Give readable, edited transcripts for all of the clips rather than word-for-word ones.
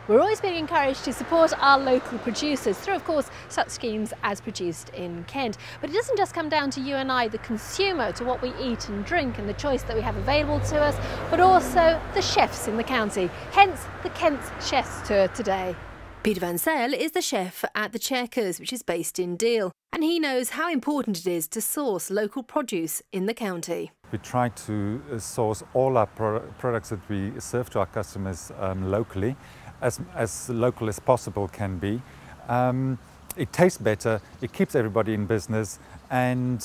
We're always being encouraged to support our local producers through, of course, such schemes as Produced in Kent. But it doesn't just come down to you and I, the consumer, to what we eat and drink and the choice that we have available to us, but also the chefs in the county. Hence the Kent Chefs Tour today. Peter Van Zyl is the chef at the Checkers, which is based in Deal, and he knows how important it is to source local produce in the county. We try to source all our products that we serve to our customers locally, as local as possible can be. It tastes better, it keeps everybody in business, and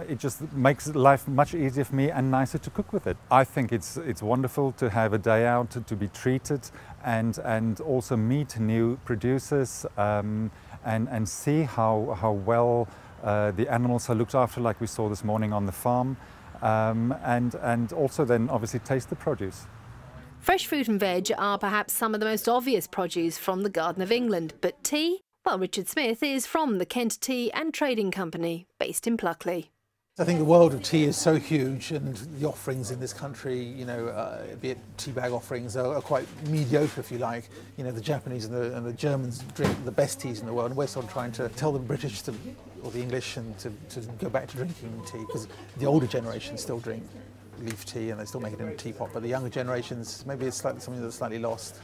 it just makes life much easier for me and nicer to cook with it. I think it's wonderful to have a day out to be treated and also meet new producers and see how well the animals are looked after, like we saw this morning on the farm, and also then obviously taste the produce. Fresh fruit and veg are perhaps some of the most obvious produce from the Garden of England, but tea? Well, Richard Smith is from the Kent Tea and Trading Company, based in Pluckley. I think the world of tea is so huge, and the offerings in this country, be it tea bag offerings, are quite mediocre, if you like. You know, the Japanese and the Germans drink the best teas in the world, and we're sort of trying to tell the British or the English to go back to drinking tea, because the older generations still drink leaf tea and they still make it in a teapot, but the younger generations, maybe it's something that's slightly lost.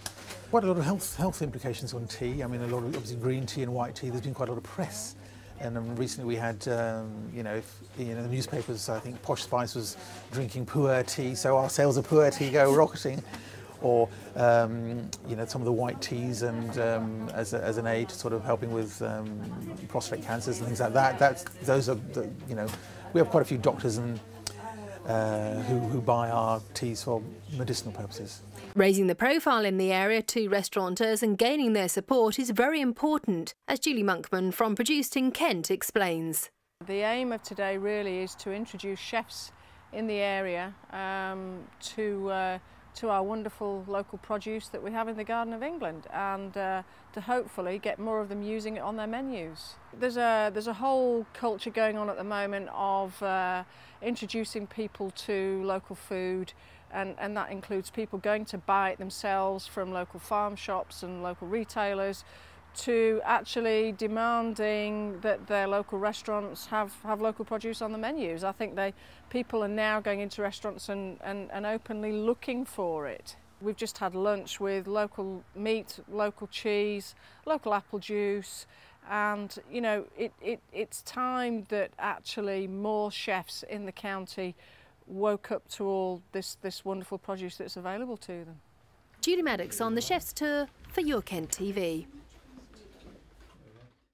Quite a lot of health implications on tea. I mean, a lot of, obviously, green tea and white tea, there's been quite a lot of press. And recently we had, the newspapers, I think Posh Spice was drinking pu'er tea, so our sales of pu'er tea go rocketing. Or, some of the white teas and as an aid to sort of helping with prostate cancers and things like that. Those are, we have quite a few doctors and who buy our teas for medicinal purposes. Raising the profile in the area to restaurateurs and gaining their support is very important, as Julie Monkman from Produced in Kent explains. The aim of today really is to introduce chefs in the area to our wonderful local produce that we have in the Garden of England, and to hopefully get more of them using it on their menus. There's a whole culture going on at the moment of introducing people to local food, and that includes people going to buy it themselves from local farm shops and local retailers, to actually demanding that their local restaurants have local produce on the menus. I think people are now going into restaurants and openly looking for it. We've just had lunch with local meat, local cheese, local apple juice, and it's time that actually more chefs in the county woke up to all this wonderful produce that's available to them. Julie Maddocks on the Chef's Tour for your Kent TV.